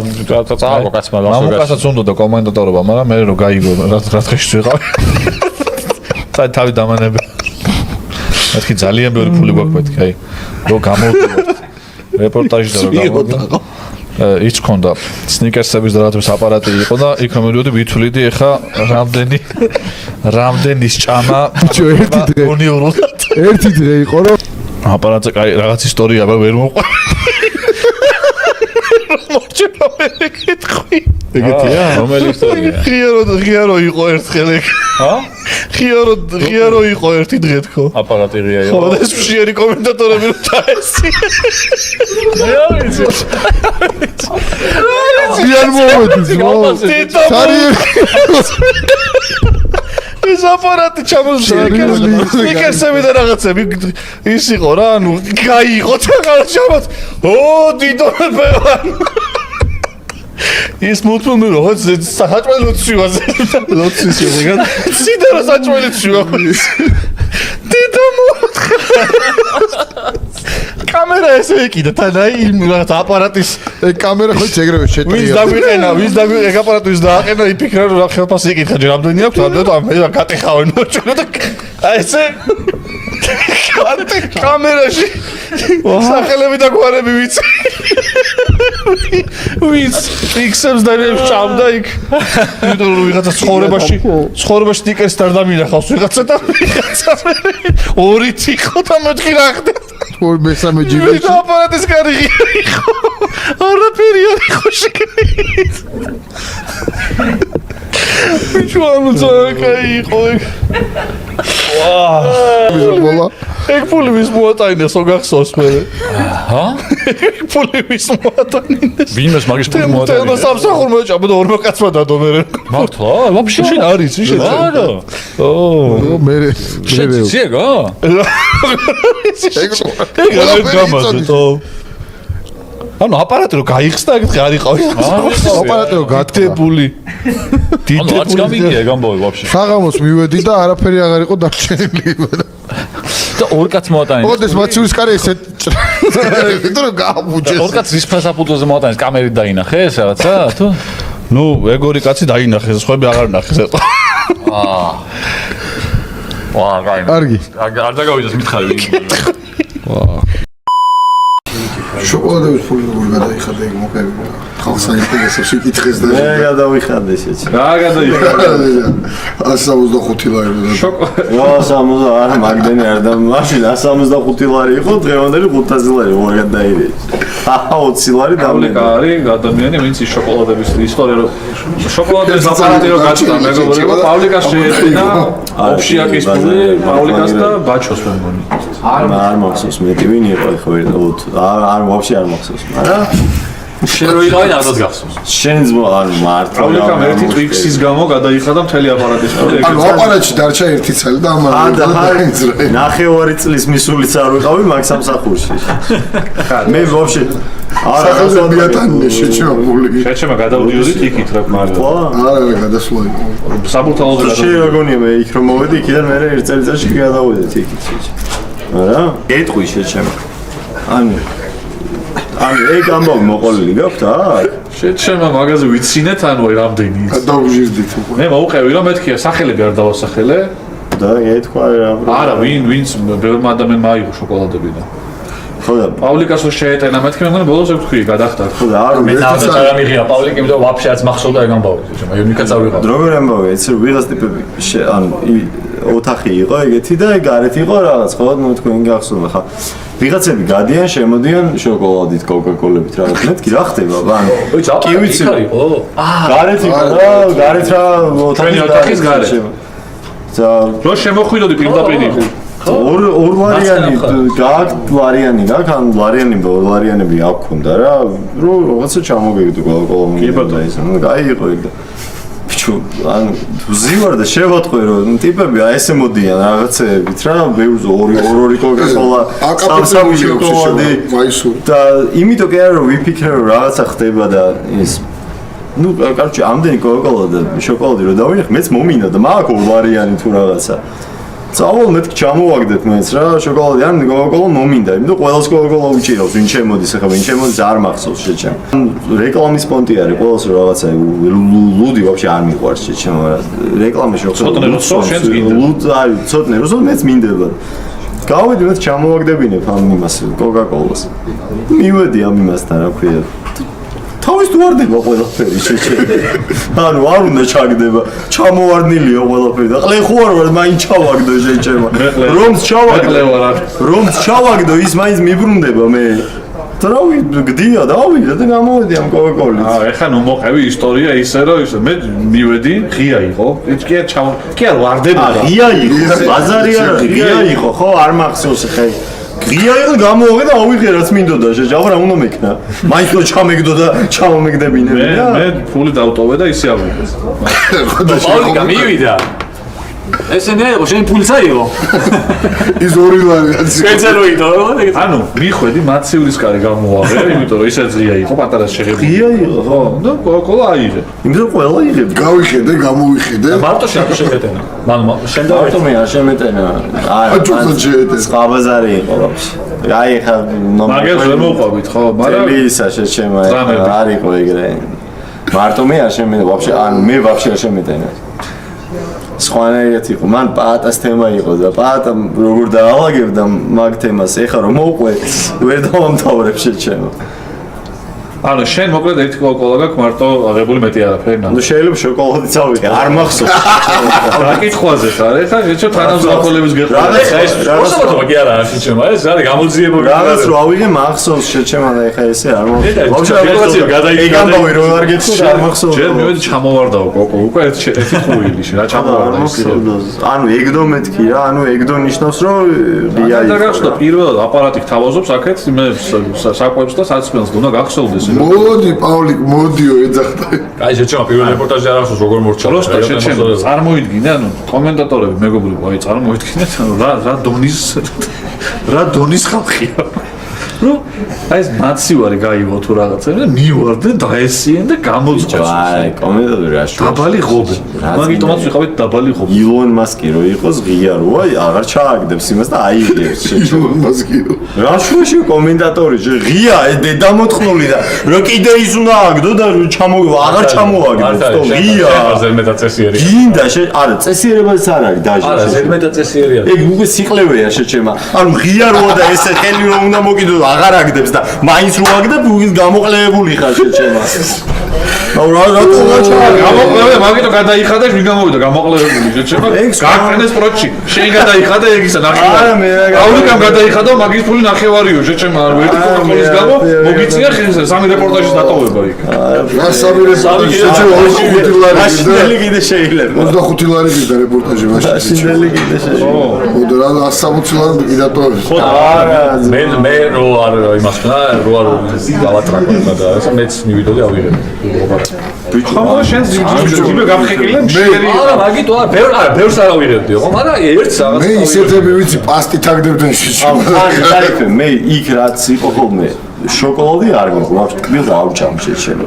წააგო კაცმა მამუკასაც უნდა და კომენტატორობა, მაგრამ მე რო გაიგო რა დღეში ვიყავ. თავი დამანები. მეთქი ძალიან ბევრი ფული გვაქვს მეთქი, აი. რო გამოვდივართ. რეპორტაჟი და რო გამოვდივართ. ის ქონდა სნიკერსების და რაღაც აპარატი იყო და იქ რომ მივიდი ვითვლიდი ეხა რამდენის ჭამა ბიჭო ერთი დღე უნიურულად ერთი დღე იყო რომ აპარატზე კაი რაღაც ისტორია ვერ მოყვა მოჭრა მე კითხი ეგეთია რომელი ისტორია ღიარო იყო ერთხელ ეგ ღიარო იყო ერთი დღე თქო აპარატი ღია იყო ხო და ეს მშიერი კომენტატორები რო დაესი ზიან მომედის ეს აპარატი ჩამოსწრეკერსები და რაღაცები ის იყო რა ანუ გაიყო და ჩამოს ო დიდონებე ის მოთმობ როგორც საჭმელი ლოცვაზე ლოცვის ეგ სიდარა საჭმელი ცივა დედო მოთხა კამერა ესე ეკიდა თან აი რაღაც აპარატის კამერა ხო ეგრევე შეტრია ვის დაგვიყენა ეგ აპარატი ვის დააყენა იფიქრა რომ რა ხელფასი ეკითხა ჯერ რამდენი აქვს ამდენად ამ მე გატეხავენ მოჭრა და აი ესე კამერაში სახელები და გვარები ვიცი ვის ფიქსებს და შავდა იქ იმიტომ რომ ვიღაცა ცხოვრებაში სტიკერს არ დამინახავს ვიღაცა და ვიღაცა ორი თიხო და მეთქი რა ხდება ორი მესამე ჯიბეში და აპარატის კარგი იყო არაფერი არ იყო შეგნით ბიჭო ანუ ძაკაი იყო ეგ ვაა ეგ ფული ვის მოატანეს ო გახსოვს მე ჰა ეგ ფული ვის მოატანეს ვინმეს მაგის ფული მოატანეს და სამსახურმა ჭაბა და ორმა კაცმა დადო მე მართლა ვაფშე შენ არის ის არა ო მე შეციგა ეგ არ გამაზეთო ანუ აპარატი რო გაიხსნა ეგ არ იყავი აპარატი რო გათებული ანუ არც გამიგია გამბოვი ვაფშე საღამოს მივედი და არაფერი აღარ იყო დარჩენილი და ორ კაც მოატანეს ოდეს მაცურის კარი ესე იმიტომ რომ გააბუჯეს ორ კაც ის ფასაპულტოზე მოატანეს კამერით დაინახეს რაღაცა თუ ნუ ეგ ორი კაცი დაინახეს სხვები აღარ ნახეს ვა გაი კარგი არ დაგავიდეს მითხარი შოკოლადების ფული როგორ გადაიხადა ეგ მოკები ხალხს აინტერესებს იკითხეს და მე გადავიხადე შეჭ. რა გადაიხადა 165 ლარი და რა 60 არა მაგდენი არ და მაშინ 165 ლარი იყო დღევანდელი 500 ლარი როგორ გადაირე 20 ლარი დავლეკა არის ადამიანი ვინც ის შოკოლადების ისტორია რომ შოკოლადების აპარატი რო გაჭდა მეგობრებო პავლიკას შეეწინა ოფშიაკის ფული პავლიკას და ბაჩოს მე მგონი არ მახსოვს მე ვინ იყო ხო ერთად არ ვაფშე არ მახსოვს მაგრამ შენ რო იყავი ნახოთ გახსოვს შენ არ მარტო პავლიკამ ერთი ტვიქსის გამო გადაიხადა მთელი აპარატის ფული ანუ აპარატში დარჩა ერთი წელი და ამან ნახევარი წლის მისულიც არ ვიყავი მაგ სამსახურში მე ვაფშე სახელზე მიატანე შეჩემული შეჩემა გადავდიოდით იქით რა მართლა არა გადასვლა იყო საბურთალოზე შე როგორია მე იქ რომ მოვედი იქიდან მე ერთ წელიწადში გადავედით იქით არა ეტყვი შეჩემა ანუ ეგ ამბავი მოყოლილი გაქვთ აქ? შეჩემა მაგაზე ვიცინეთ ანუ რამდენი ის. დავჟირდით უკვე. მე მოვუყევი რომ მეთქია სახელები არ დავასახელე. და ეთქვა რა. არა ვინც ბევრმა ადამიანმა აიღო შოკოლადები და. ხო და პავლიკას რო შეეტენა მეთქი მე მგონი ბოლოს ეგ თქვი გადახტა. ხო და არ მე ნავდა რა მიღია პავლიკი იმიტომ ვაფშე არც მახსოვდა ეგ ამბავი შეჩემა იუნიკაც ავიღო. როგორ ამბავი ეცე ვიღაც ტიპები ანუ ოთახი იყო ეგეთი და ეგ გარეთ იყო რაღაც ხო მე თქვენ გახსოვდა ხა ვიღაცები გადიან შემოდიან შოკოლადით კოკაკოლებით რაღაც მეთქი რა ხდება ანუ კი ვიცი იყო გარეთ იყო რა გარეთ რა ოთახის გარეთ და რო შემოხვიდოდი პირდაპირ იყო ორ ვარიანტი გააქვთ ვარიანტი გაქვთ ან ვარიანტი ორ ვარიანტები აქვს ხონდა რა რო რაღაცა ჩამოგიგდო კოკაკოლა ის ანუ გაიყო ეგ და ბიჭო ანუ ზივარ და შევატყვე რომ ტიპები აი ესე მოდიან რაღაცეებით რა ბევრ ორი კოკაკოლა სამსამი შოკოლადი და იმიტომ კი არა რომ ვიფიქრე რომ რაღაცა ხდება და ის ну короче ამდენი კოკაკოლა და შოკოლადი რო დავინახე მეც მომინდა და მაქვს ვარიანტი თუ რაღაცა წავალ მეთქი ჩამოვაგდეთ მეც რა შოკოლადი ან კოკაკოლა მომინდა იმიტომ ყველას კოკაკოლა უჭირავს ვინ შემოდის ახლა ვინ შემოდის არ მახსოვს შეჩემ რეკლამის პონტი არის ყველას რაღაცა ლუდი ვაფშე არ მიყვარს შეჩემ რეკლამაში ცოტნე რუსო შენს გინდა ლუდ არის ცოტნე რუსო მეც მინდება გავედი მეც ჩამოვაგდებინებ ამ იმას კოკაკოლას მივედი ამ იმასთან რა ქვია თავის თუ ვარდება ყველაფერი შეჩემ ანუ არ უნდა ჩაგდება ჩამოვარდნილია ყველაფერი და ყლე ხო არ ვარ მაინც ჩავაგდო შეჩემ რომს ჩავაგდო ის მაინც მიბრუნდება მე რავი გდია დავიდე და გამოვედი ამ კოკაკოლით ეხლა ნუ მოყევი ისტორია ისე რომ ისე მე მივედი ღია იყო კი არ ვარდება ღია იყო ბაზარი არა ღია იყო ხო არ მახსოვს ხე ღია იყო გამოვედი და ავიღე რაც მინდოდა შეჯავრა რა უნდა მექნა მაინც რო ჩამეგდო და ჩამომეგდებინები და მე ფული დავტოვე და ისე ავიღე პავლიკა მივიდა ესენი იყო შენ ფულსა იყო ის ორი ვარიანტი სპეციალოიდო ანუ მიხვედი მაცივრის კარი გამოვაღე იმიტომ რომ ისე ძია იყო პატარა შეღები ღია იყო ხო და კოკაკოლა აიღე იმიტომ ყველა იღებდა გავიხედე გამოვიხედე მარტო შენ შეგეტენა მანო შენ ავტო მე არ შემეტენა აჭუხა შეეტენა სყაბაზარი იყო ვაფშე აი ხა მაგას ვერ მოყვავით ხო მაგრამ ისა შეჩემა არ იყო ეგრე მარტო მე არ შემეტენა ვაფშე ან მე ვაფშე არ შემეტენა სხვანაირად იყო მან პაატას თემა იყო და პაატა როგორ დაალაგებდა მაგ თემას ეხა რომ მოყვე ვერ დავამთავრებ შეჩემო ანუ შენ მოკლედ ერთი კოკაკოლა გაქვს მარტო აღებული მეტი არაფერი ნუ შეიძლება შოკოლადიც ავიღე არ მახსოვს რა კითხვაზე ხარ ეხლა შეჩო თანამზრახოლების გეხმარა ეს მოსაბათობა კი არა შეჩემა ეს არის გამოძიებო რაღაც რო ავიღე მახსოვს შეჩემა და ეხა ესე არ მახსოვს ვაფშე გადაიქცა ეგ ამბავი რო არ გეთქვი არ მახსოვს ჯერ მივედი ჩამოვარდაო კოკო უკვე ერთი ხუილი რა ჩამოვარდა ანუ ეგდო მეთქი რა ანუ ეგდო ნიშნავს რომ ღია და გახსოვდა პირველად აპარატი თავაზობს აქეთ მე საკვებს და საცმელს უნდა გახსოვდეს მოდი პავლიკ მოდიო ეძახდა აი შეჩემა პირველ რეპორტაჟზე არ ახსოვს როგორ მორჩა პროსტა შეჩემა წარმოიდგინე ანუ კომენტატორები მეგობრებო აი წარმოიდგინეთ ანუ რა დონის ხალხია რომ აი ეს მაცივარი გაიგო თუ რაღაცა და მივარდნენ დაესიენ და გამოძყვეს აი კომენტატორი რა შუა დაბალი ღობე მაგიტომაც ვიყავით დაბალი ღობე ილონ მასკი რო იყოს ღია როა აღარ ჩააგდებს იმას და აიგებს ილონ მასკიო რა შუაში კომენტატორი ღია დედამოთხნული და რო კიდე ის უნდა აგდო და ჩამოვა აღარ ჩამოაგდებს თო ღია ზედმეტად წესიერი გინდა არა წესიერებაც არ არის დაჟე არა ზედმეტად წესიერია ეგ უკვე სიყლევეა შეჩემა ანუ ღია როა და ესე ხელი რომ უნდა მოკიდო აღარ აგდებს და მაინც რო აგდებ უგის გამოყლებული ხარ შეჩემა აუ რატო გამოყლევე მაგიტო გადაიხადა ვინ გამოვიდა გამოყლებული შეჩემა გააკეთეს პროჩი შენ გადაიხადა ეგ ისა ნახევარი არა მე აულიკამ გადაიხადა მაგის ფული ნახევარიო შეჩემა ერთი კოკაკოლის გამო მოგიწია ხილზე სამი რეპორტაჟის დატოვება იქ რა სამი რეპორტაჟი შეჩემა 25 ლარი მაშინელი კიდე შეიძლება 25 ლარი გიდა რეპორტაჟი მაშინელი კიდე შეიძლება ოდო რა 160 ლარი გიდა ტოვებს ხო არა მე რო არ იმას ხნა რო არ გავატრაკო და ეს მეც მივიდოდი ავიღე ხო შენ ძიმე გამხეკილია მშვენი არა მაგიტო არა ბევრს არ ავიღებდი ხო მაგრამ ერთს რაღაც მე ისეთები ვიცი პასტით აგდებდნენ შეჩემა აი მე იქ რაც იყო ხოლმე შოკოლადი არ გიყო ვაფშე თბილ და ავჭამ შეჩემა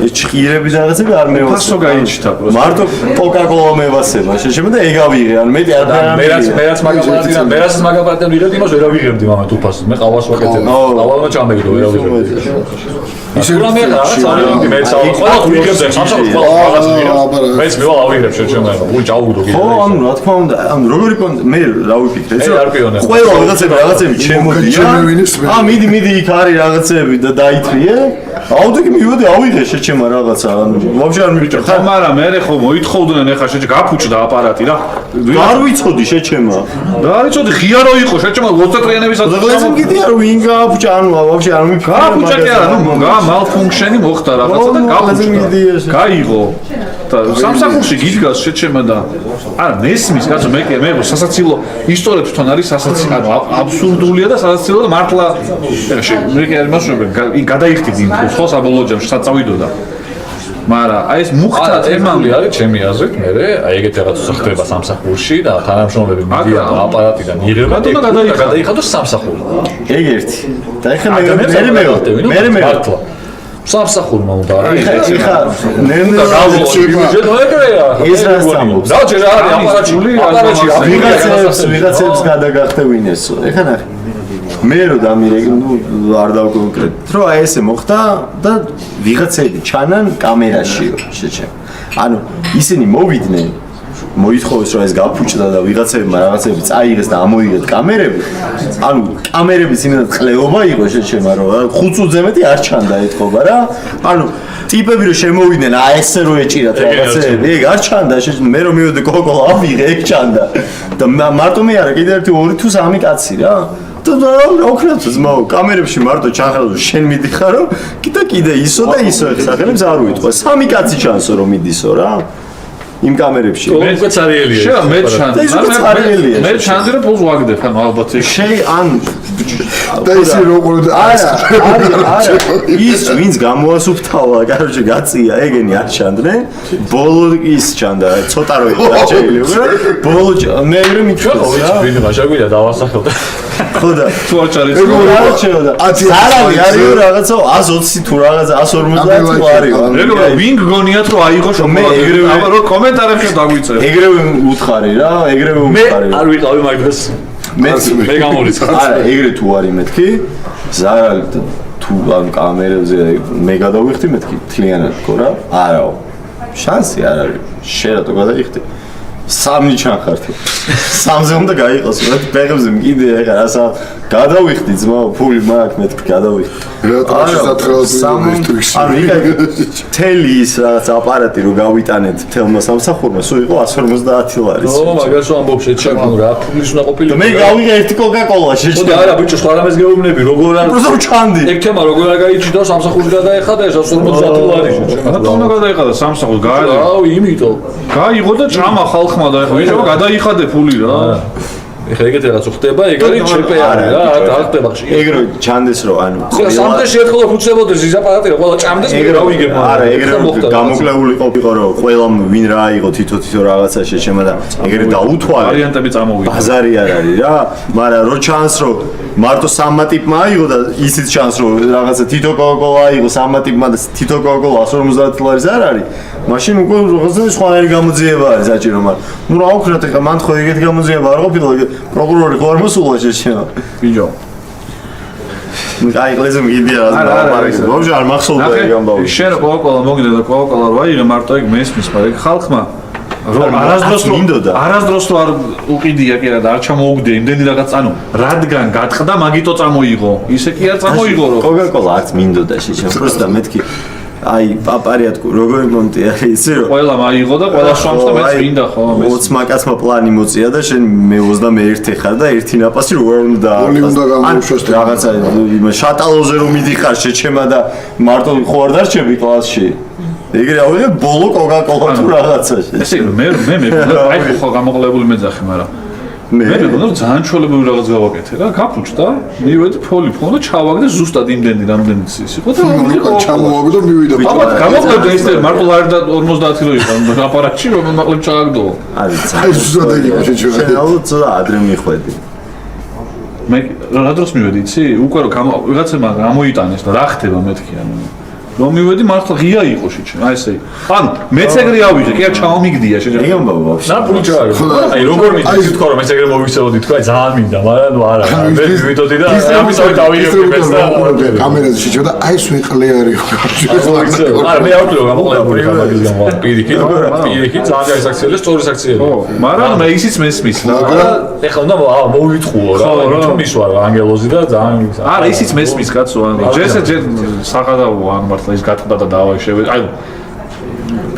ეს ჭირები და რაღაცები არ მევასება ფასო გაიჩნდა მარტო კოკაკოლა მევასება შეჩემა და ეგ ავიღე ან მეტი არ მერაც მაგაპარატენ ვიღებდი იმას ვერ ავიღებდი მამეთ უფასოდ მე ყავას ვაკეთებ ყავალმა ჩამეგდო ვერ ავიღებდი ისე რა მე რა წავიდი მე წავალ ყველა თუ ვიღებდი სამსახურს ყველას ვიღებ მეც მევალ ავიღებ შეჩემა უ ჯაუდო კიდე ხო ანუ რა თქმა უნდა ანუ როგორი მე რა ვიფიქრე ეს ყველა რაღაცები ჩემოდია მიდი იქ არის რაღაცები და დაითრიე აუდიკი მივედი ავიღე შეჩემა რაღაცა ანუ ვაფშე არ მივიჭერ ხო მაგრამ მე ხო მოითხოვდნენ ეხა შეჩე გაფუჭდა აპარატი რა არ ვიცოდი შეჩემა და არ ვიცოდი ღია რო იყო შეჩემა 20-ტრიანებისაც დღეს მგიტი არ ვინ გააფუჭა ანუ ვაფშე არ მიფიქრე გაფუჭა კი არა ნუ malfunction-ი მოხდა რაღაცა და გაფუჭდა გაიღო და სამსახურში გიდგას შეჩემა და არა ნესმის კაცო მე სასაცილო ისტორია თვითონ არის სასაცილო ანუ აბსურდულია და სასაცილო და მართლა მე კი არ მასშტაბი გადაიხდით იმ ხო საბოლოო ჯამში საწავიდოდა მაგრამ აი ეს მუხთა თემამი არის ჩემი აზრით მე აი ეგეთი რაღაც ხდება სამსახურში და თანამშრომლები მიდიან აპარატიდან იღებენ და გადაიხადოს სამსახური ეგ ერთი და ეხლა მე მართლა სამსახურმა უნდა ეხა ვიღაცებს გადაგახტევინესო. ეხა ნახე. მე რო დამირეკ, არ დავკონკრეტ. რომ აი ესე მოხდა და ვიღაცები ჩანან კამერაშიო, შეჩემ. ანუ ისინი მოვიდნენ მოითხოვეს რომ ეს გაფუჭდა და ვიღაცებმა რაღაცები წაიღეს და ამოიღეთ კამერები. ანუ კამერების იმედად ყლეობა იყო შეჩემა რომ 5 წუთზე მეტი არ ჩანდა ეთქობა რა. ანუ ტიპები რომ შემოვიდნენ აი ესე რო ეჭირათ რაღაცები, ეგ არ ჩანდა შეჩემა. მე რომ მივედი კოკოლა ავიღე, ეგ ჩანდა. და მარტო მე არა, კიდე 1 2 თუ 3 კაცი რა. და ოქროც ზმაო კამერებში მარტო ჩახალო შენ მიდიხარო, კიდე ისო და ისო ეხსახელებს არ უიტყვა. 3 კაცი ჩანსო რომ მიდისო რა. იმ კამერებში მე წარიელია შეა მე ჩანდი მე ჩანდი რომ პულს ვაგდებ ანუ ალბათ შე ან და ისე როგორ არა ის ვინც გამოასუფთავა კაროჩე გაწია ეგენი არ ჩანდნენ ბოლო ის ჩანდა ცოტა რო იყო დაჭერილი ბოლო მე მე მithქოს რა ვინ მაშაგვიდა დავასახელდა ხო და თუ არ ჩარის არავი არისო რაღაცა 120 თუ რაღაცა 150 თუ არისო ეგრე ვინ გგონიათ რომ აიღო შოკოლადი აბა რო კომენტარებში დაგვიწერე ეგრევე უთხარი რა ეგრევე უთხარი მე არ ვიყავი მაგ დროს მე გამორიცხა არა ეგრე თუ არის მეთქი ზარალ თუ ამ კამერებზე მე გადავიხდი მეთქი თლიანად ხო რა არაო შანსი არ არის შენ რატო გადაიხდი სამი ჩანხართი სამზე უნდა გაიყოს მე ბეგებზე მკიდე ეხა რასა გადავიხდი ძმა ფული მაქვს მეთქი გადავიხდი ანუ თელი ის რაღაც აპარატი რო გავიტანეთ თელმა სამსახურმა სულ იყო 150 ლარი ო მაგას ამბობ შეჩემ რა ფულის უნდა ყოფილიყო მე გავიღე ერთი კოკა-კოლა შეჭდა ხო არა ბიჭო სხვა რამეს გეუბნები როგორ არ პროსტო ჩანდი ეგ თემა როგორ არ გაიჭიდო სამსახურს გადაეხადა ეს 150 ლარი შეჩემ რა თქმა უნდა გადაიხადა სამსახურს გააიღო აუ იმიტომ გაიღო და ჭამა ხალხმა და ეხლა ვიჟო გადაიხადე ფული რა ეხლა ეგეთი რაღაც ხდება ეგ არის ჩეპე არის რა არ ხდება ხშირი ეგრე ჩანდეს რომ ანუ სამთეში ერთხელ ფუცებოდეს ის აპარატი რა ყველა ჭამდეს მე რა ვიგებ არა ეგრე გამოკლეული ყოფილიყო რომ ყველა ვინ რა აიღო თითო რაღაცა შეჩემა და ეგრე დაუთვალე ვარიანტები წამოვიდა ბაზარი არ არის რა მაგრამ რო ჩანს რომ მარტო სამმა ტიპმა აიღო და ისიც ჩანს რომ რაღაცა თითო კოკოლა აიღო სამმა ტიპმა და თითო კოკოლა 150 ლარის არ არის მაშინ უკვე რაღაცა სხვანაირი გამოძიება არის საჭირო მაგრამ ნუ რა ვქნათ ეხლა მან ხო ეგეთი გამოძიება არ ყოფილა პროკურორი ხო არ მოსულა შეჩემა ბიჭო აი ყლეზე მიგიდია რა ვაფშე არ მახსოვდა ეგ ამბავი შენ კოკოლა მოგიდა და კოკოლა რო აიღე მარტო ეგ მესმის მაგრამ ეგ ხალხმა რომ არასდროს არ უყიდია კი რა და არ ჩამოუგდე იმდენი რაღაც ანუ რადგან გატყდა მაგიტო წამოიღო ისე კი არ წამოიღო რომ კოკა-კოლა არც მინდოდა შეჩემ პროსტა მეთქი აი პაპარიატ როგორი მონტია ისე რომ ყველა მაიღო და ყველა შამს და მეც მინდა ხო 20 მაკაცმა პლანი მოწია და შენ მე 21 ხარ და ერთი ნაპასი როგორ უნდა რაღაცა შატალოზე რომ მიდიხარ შეჩემა და მარტო ხო არ დარჩები კლასში ეგრე ავიღე ბოლო კოკა-კოლა თუ რაღაცა ესე მე აი ხო გამოყლებული მეძახი მაგრამ მე მეგონა ძალიან ჩოლებრივ რაღაც გავაკეთე რა გაფუჭდა მივედი ფოლი და ჩავაგდე ზუსტად იმდენი რამდენიც ის იყო და ჩამოვაგდო მივიდა აბა გამოყლე ეს მარტო ლარი და 50 რო იყო აპარატში რომ მაყლებ ჩააგდო აი ზუსტად ეგ იყო შეჩვენა შენ აუცო ადრე მიხვედი მე რა დროს მივედი იცი უკვე რომ ვიღაცებმა გამოიტანეს და რა ხდება მეთქი ანუ რომ მივედი მართლა ღია იყო შეჩემ აი ესე ანუ მეც ეგრე ავიღე კი არ ჩამომიგდია შეჩემ ეგ ამბავ ვაფშე და ფული ჩააგო აი როგორ მითხრით თქო რომ მეც ეგრე მოვიქცეოდი თქვა ძალიან მინდა მაგრამ ნუ არა მე ვიტოდი და ამისავე დავიღებ ეს და კამერაზე შეჩვენა აი ეს ვიყლე არის არა მე ავტო გამოყლებული მაგის გამო პირიქით ძალიან გაისაქციელე სწორი საქციელი ხო მაგრამ მე ისიც მესმის ეხლა უნდა მოვიტყუო რა თუმ მისვა ანგელოზი და ძალიან არა ისიც მესმის კაცო ანუ ჯერ საღადაო ანუ მართლა ის გატყდა და დავაშევე აი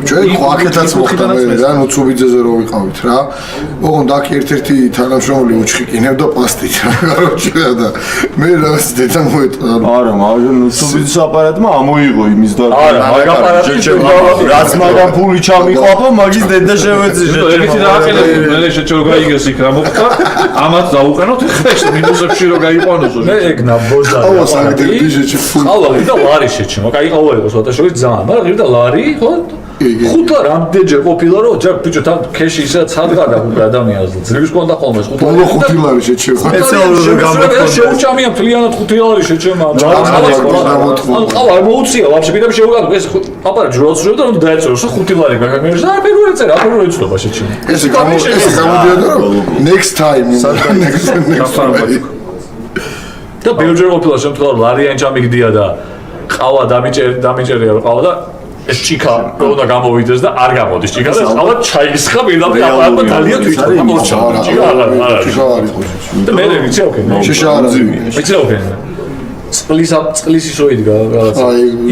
ჩვენ ხო აქეთაც მოხდა მე რა ნუ ცუბიძეზე რო ვიყავით რა ოღონდ აქ ერთ-ერთი თანამშრომელი უჩხიკინებდა პლასტიკს რა კაროჩე და მე რაღაც დედა მოეტყვა არა მაგრამ ცუბიძის აპარატმა ამოიღო იმის და არა მაგ აპარატი რაც მაგამ ფული ჩამიყვაფა მაგის დედა შევეცი ეგეთი დააყენე მე შეჭრო გაიგეს იქ რა მოხდა ამათ დაუყენოთ ეს მინუსებში რო გაიყვანოსო მე ეგ ნაბოზა აუ საგდები შეჭი აუ და ლარი შეჭი მაგ აი აუ იყო სოთა შორის ძალიან მაგრამ ღირდა ლარი ხო ხუთა რამდენჯერ ყოფილა რომ ჯერ ბიჭო თან ქეში ისე ცადღადა უკვე ადამიანს ძლივს კონდა ხოლმე ბოლო 5 ლარი შეჩერდა სპეციალური გამოთქმები შეუჭამია მთლიანად 5 ლარი შეჩერდა ანუ ყავა მოუწია ვაფშე პირდაპირ შევუგავ ეს აპარატ ჯროს შევდა რომ დაეწევს 5 ლარი გაგაგმერს და პირველი წერა პირველი ეცნობა შეჩერდა ეს გამოდიოდა რომ next time და ბევრჯერ ყოფილა შემთხვევა რომ ლარიანი ჩამიგდია და ყავა დამიჭერია რომ ყავა და ეს ჭიქა უნდა გამოვიდეს და არ გამოდის ჭიქა და ყავა ჩაისხა პირდაპირ აპარატმა ძალიან თვითონ მორჩა ჭიქა არა და მე ვიცი ოკეი შეშა არა ვიცი ოკეი წყლის ისო იდგა რაღაცა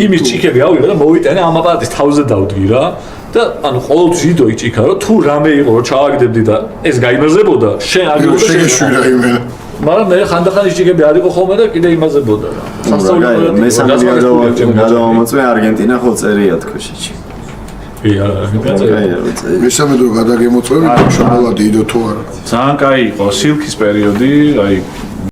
იმის ჭიქები ავიღე და მოვიტანე ამ აპარატის თავზე დავდგი რა და ანუ ყოველთვის იდო იჭიქა რომ თუ რამე იყო რომ ჩავაგდებდი და ეს გაიმაზებოდა შენ აგებოდა შეგვიშვირა იმენა მაგრამ მე ხანდახან ისჭიქები არ იყო ხოლმე და კიდე იმაზებოდა რა მესამედი გადავამოწმე არგენტინა ხო წერია თქოშიჩი მესამე დრო გადაგემოწმები შობოლადი იდო თუ არა ძალიან კაი იყო სილქის პერიოდი აი